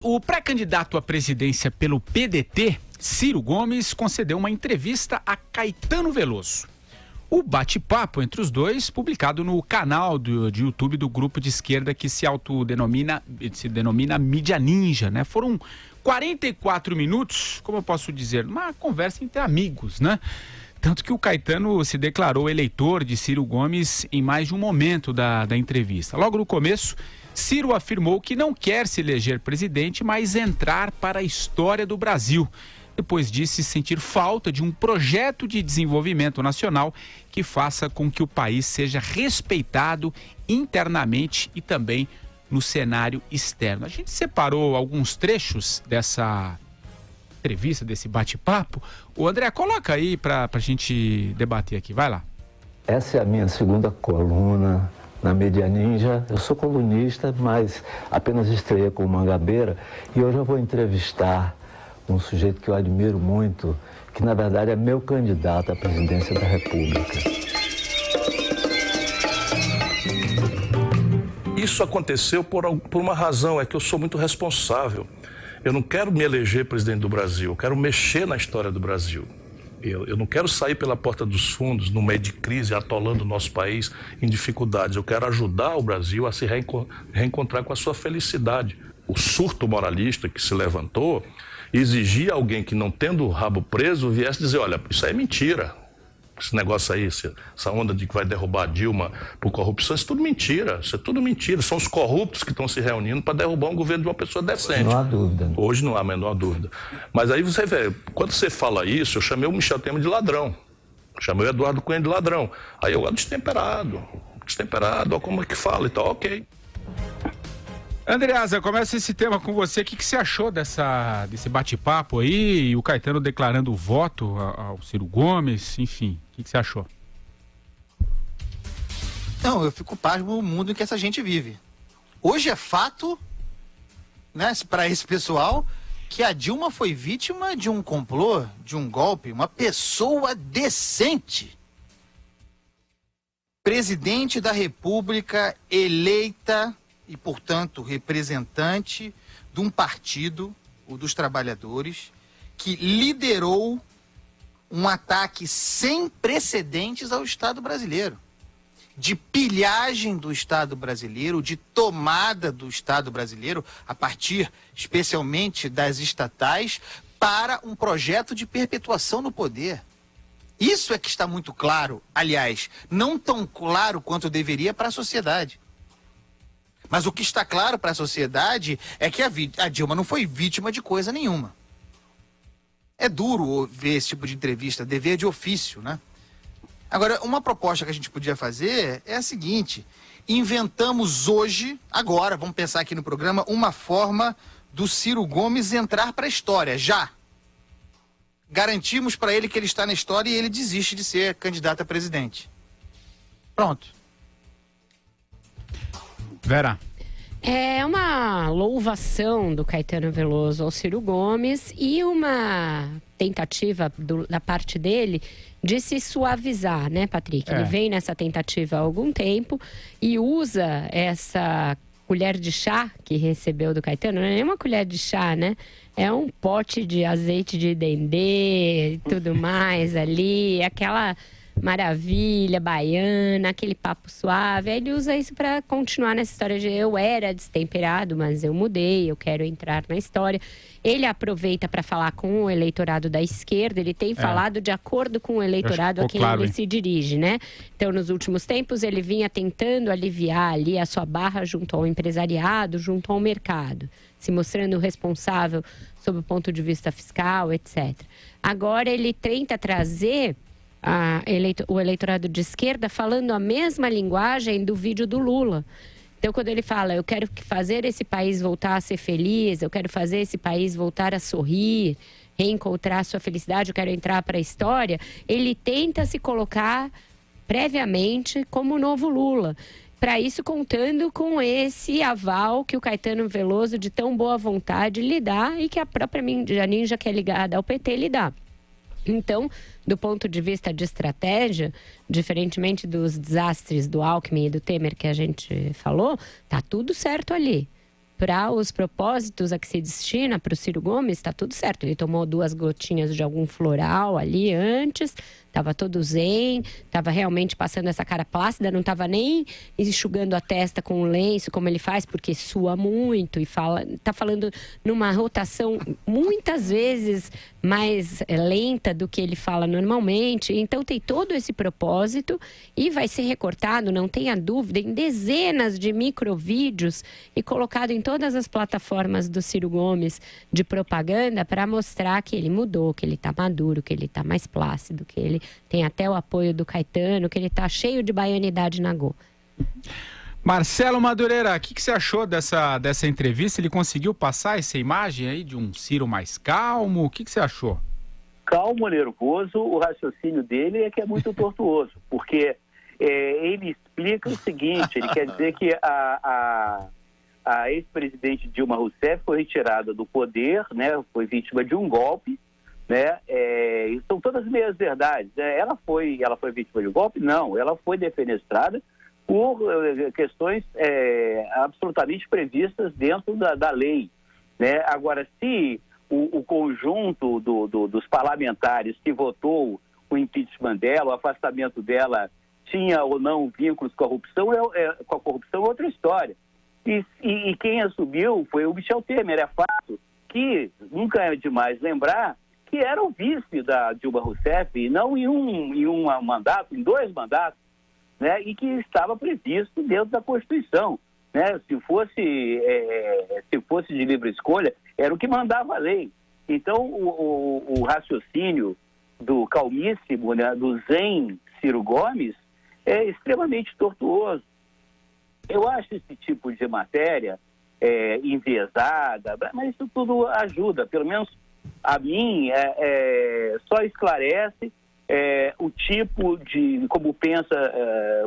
O pré-candidato à presidência pelo PDT, Ciro Gomes, concedeu uma entrevista a Caetano Veloso. O bate-papo entre os dois, publicado no canal de YouTube do grupo de esquerda que se denomina Mídia Ninja, né? Foram 44 minutos, como eu posso dizer, uma conversa entre amigos, né? Tanto que o Caetano se declarou eleitor de Ciro Gomes em mais de um momento da entrevista. Logo no começo, Ciro afirmou que não quer se eleger presidente, mas entrar para a história do Brasil. Depois disse sentir falta de um projeto de desenvolvimento nacional que faça com que o país seja respeitado internamente e também no cenário externo. A gente separou alguns trechos dessa entrevista, desse bate-papo. O André, coloca aí para a gente debater aqui. Vai lá. Essa é a minha segunda coluna na Mídia Ninja. Eu sou colunista, mas apenas estreia como Mangabeira. E hoje eu vou entrevistar um sujeito que eu admiro muito, que na verdade é meu candidato à presidência da República. Isso aconteceu por uma razão, é que eu sou muito responsável. Eu não quero me eleger presidente do Brasil, eu quero mexer na história do Brasil. Eu não quero sair pela porta dos fundos, no meio de crise, atolando o nosso país em dificuldades. Eu quero ajudar o Brasil a se reencontrar com a sua felicidade. O surto moralista que se levantou exigia alguém que, não tendo o rabo preso, viesse dizer, olha, isso aí é mentira. Esse negócio aí, essa onda de que vai derrubar a Dilma por corrupção, isso é tudo mentira. Isso é tudo mentira. São os corruptos que estão se reunindo para derrubar um governo de uma pessoa decente. Não há dúvida. Hoje não há a menor dúvida. Mas aí você vê, quando você fala isso, eu chamei o Michel Temer de ladrão. Chamei o Eduardo Cunha de ladrão. Aí eu, destemperado, ó, como é que fala e tal, ok. Andreasa, começa esse tema com você. O que você achou desse bate-papo aí? E o Caetano declarando o voto ao Ciro Gomes, enfim. O que você achou? Não, eu fico pasmo no mundo em que essa gente vive. Hoje é fato, né, para esse pessoal, que a Dilma foi vítima de um complô, de um golpe, uma pessoa decente. Presidente da República eleita e, portanto, representante de um partido, o dos trabalhadores, que liderou um ataque sem precedentes ao Estado brasileiro, de pilhagem do Estado brasileiro, de tomada do Estado brasileiro, a partir especialmente das estatais, para um projeto de perpetuação no poder. Isso é que está muito claro, aliás, não tão claro quanto deveria para a sociedade. Mas o que está claro para a sociedade é que a Dilma não foi vítima de coisa nenhuma. É duro ver esse tipo de entrevista, dever de ofício, né? Agora, uma proposta que a gente podia fazer é a seguinte: inventamos hoje, agora, vamos pensar aqui no programa, uma forma do Ciro Gomes entrar para a história, já. Garantimos para ele que ele está na história e ele desiste de ser candidato a presidente. Pronto. Vera. É uma louvação do Caetano Veloso ao Ciro Gomes e uma tentativa da parte dele de se suavizar, né, Patrick? Ele vem nessa tentativa há algum tempo e usa essa colher de chá que recebeu do Caetano. Não é nem uma colher de chá, né? É um pote de azeite de dendê e tudo mais ali, aquela maravilha baiana, aquele papo suave. Aí ele usa isso para continuar nessa história de eu era destemperado, mas eu mudei, eu quero entrar na história. Ele aproveita para falar com o eleitorado da esquerda, ele tem falado de acordo com o eleitorado a quem ele se dirige, né? Então, nos últimos tempos, ele vinha tentando aliviar ali a sua barra junto ao empresariado, junto ao mercado, se mostrando responsável sob o ponto de vista fiscal, etc. Agora, ele tenta trazer o eleitorado de esquerda falando a mesma linguagem do vídeo do Lula. Então, quando ele fala, eu quero fazer esse país voltar a ser feliz, eu quero fazer esse país voltar a sorrir, reencontrar sua felicidade, eu quero entrar para a história, ele tenta se colocar previamente como o novo Lula. Para isso, contando com esse aval que o Caetano Veloso, de tão boa vontade, lhe dá e que a própria Mídia Ninja, que é ligada ao PT, lhe dá. Então, do ponto de vista de estratégia, diferentemente dos desastres do Alckmin e do Temer que a gente falou, tá tudo certo ali. para os propósitos a que se destina, para o Ciro Gomes, está tudo certo. Ele tomou 2 gotinhas de algum floral ali antes, estava todo zen, estava realmente passando essa cara plácida, não estava nem enxugando a testa com um lenço, como ele faz, porque sua muito e está falando numa rotação muitas vezes mais lenta do que ele fala normalmente. Então tem todo esse propósito e vai ser recortado, não tenha dúvida, em dezenas de microvídeos e colocado em todas as plataformas do Ciro Gomes de propaganda para mostrar que ele mudou, que ele está maduro, que ele está mais plácido, que ele tem até o apoio do Caetano, que ele está cheio de baianidade na Go. Marcelo Madureira, o que você achou dessa entrevista? Ele conseguiu passar essa imagem aí de um Ciro mais calmo? O que você achou? Calmo, nervoso, o raciocínio dele é que é muito tortuoso, porque ele explica o seguinte, ele quer dizer que a ex-presidente Dilma Rousseff foi retirada do poder, né, foi vítima de um golpe, né, são todas meias verdades. Ela foi vítima de um golpe? Não, ela foi defenestrada por questões absolutamente previstas dentro da lei, né? Agora, se o conjunto dos parlamentares que votou o impeachment dela, o afastamento dela, tinha ou não vínculos com a corrupção é outra história. E quem assumiu foi o Michel Temer. É fato que nunca é demais lembrar que era o vice da Dilma Rousseff, e não em um mandato, em 2 mandatos, né, e que estava previsto dentro da Constituição, né? Se fosse de livre escolha, era o que mandava a lei. Então, o raciocínio do calmíssimo, né, do zen Ciro Gomes, é extremamente tortuoso. Eu acho esse tipo de matéria enviesada, mas isso tudo ajuda, pelo menos a mim, só esclarece o tipo de como pensa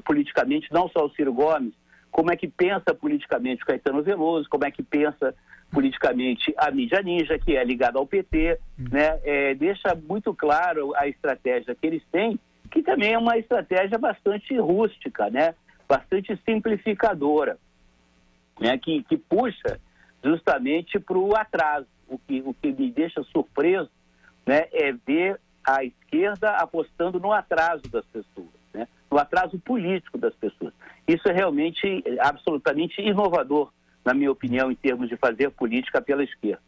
politicamente, não só o Ciro Gomes, como é que pensa politicamente o Caetano Veloso, como é que pensa politicamente a mídia ninja, que é ligada ao PT, né? Deixa muito claro a estratégia que eles têm, que também é uma estratégia bastante rústica, né? Bastante simplificadora, né? Que puxa justamente para o atraso. O que me deixa surpreso, né, é ver a esquerda apostando no atraso das pessoas, né? No atraso político das pessoas. Isso é realmente absolutamente inovador, na minha opinião, em termos de fazer política pela esquerda.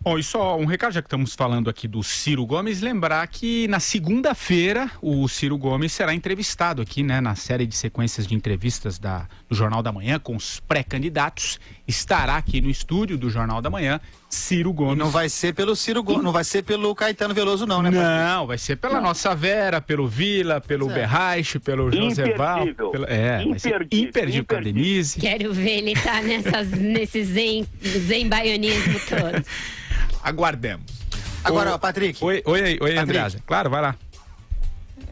Bom, e só um recado, já que estamos falando aqui do Ciro Gomes, lembrar que na segunda-feira o Ciro Gomes será entrevistado aqui, né, na série de sequências de entrevistas do Jornal da Manhã com os pré-candidatos. Estará aqui no estúdio do Jornal da Manhã, Ciro Gomes. E não vai ser pelo Ciro Gomes, não vai ser pelo Caetano Veloso não, né? Não, vai ser pela nossa Vera, pelo Vila, pelo Berraich, pelo Joseval. Vai ser imperdível para Denise. Quero ver ele estar nesse zen baianismo todo. Aguardemos. Agora, Patrick. Oi, Andreasa. Claro, vai lá.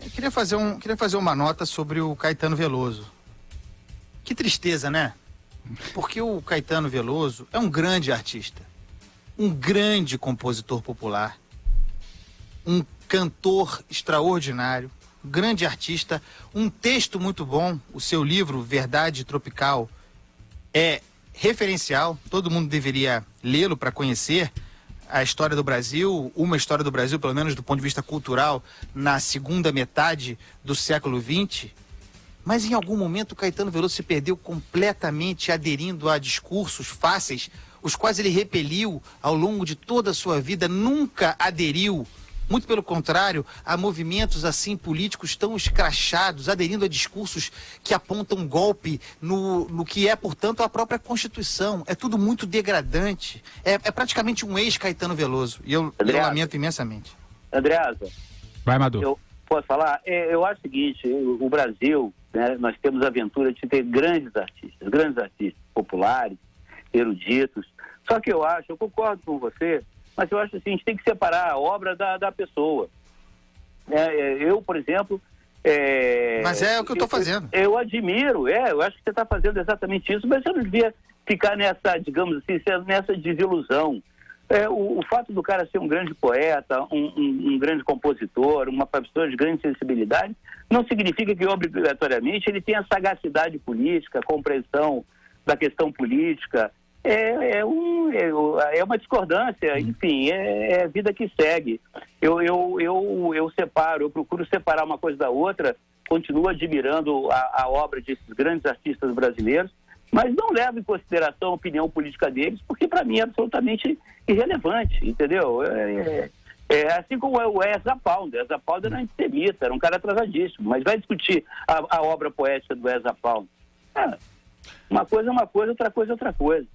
Eu queria fazer uma nota sobre o Caetano Veloso. Que tristeza, né? Porque o Caetano Veloso é um grande artista, um grande compositor popular, um cantor extraordinário, um grande artista, um texto muito bom. O seu livro, Verdade Tropical, é referencial. Todo mundo deveria lê-lo para conhecer a história do Brasil, uma história do Brasil, pelo menos do ponto de vista cultural, na segunda metade do século XX. Mas em algum momento o Caetano Veloso se perdeu completamente aderindo a discursos fáceis, os quais ele repeliu ao longo de toda a sua vida, nunca aderiu, muito pelo contrário, a movimentos assim políticos tão escrachados, aderindo a discursos que apontam golpe no que é, portanto, a própria Constituição. É tudo muito degradante. É praticamente um ex-Caetano Veloso. E eu lamento imensamente. Andreasa. Vai, Madu. Eu posso falar? Eu acho o seguinte, o Brasil, né, nós temos a aventura de ter grandes artistas populares, eruditos. Só que eu concordo com você, mas eu acho assim, a gente tem que separar a obra da pessoa. Eu, por exemplo... mas é o que eu estou fazendo. Eu admiro, eu acho que você está fazendo exatamente isso, mas você não devia ficar nessa, digamos assim, nessa desilusão. O fato do cara ser um grande poeta, um grande compositor, uma pessoa de grande sensibilidade, não significa que obrigatoriamente ele tenha sagacidade política, compreensão da questão política. É uma discordância, enfim, é a vida que segue. Eu separo, eu procuro separar uma coisa da outra, continuo admirando a obra desses grandes artistas brasileiros, mas não levo em consideração a opinião política deles, porque para mim é absolutamente irrelevante, entendeu? Assim como o Ezra Pound. Ezra Pound era antissemita, era um cara atrasadíssimo, mas vai discutir a obra poética do Ezra Pound. Uma coisa é uma coisa, outra coisa é outra coisa.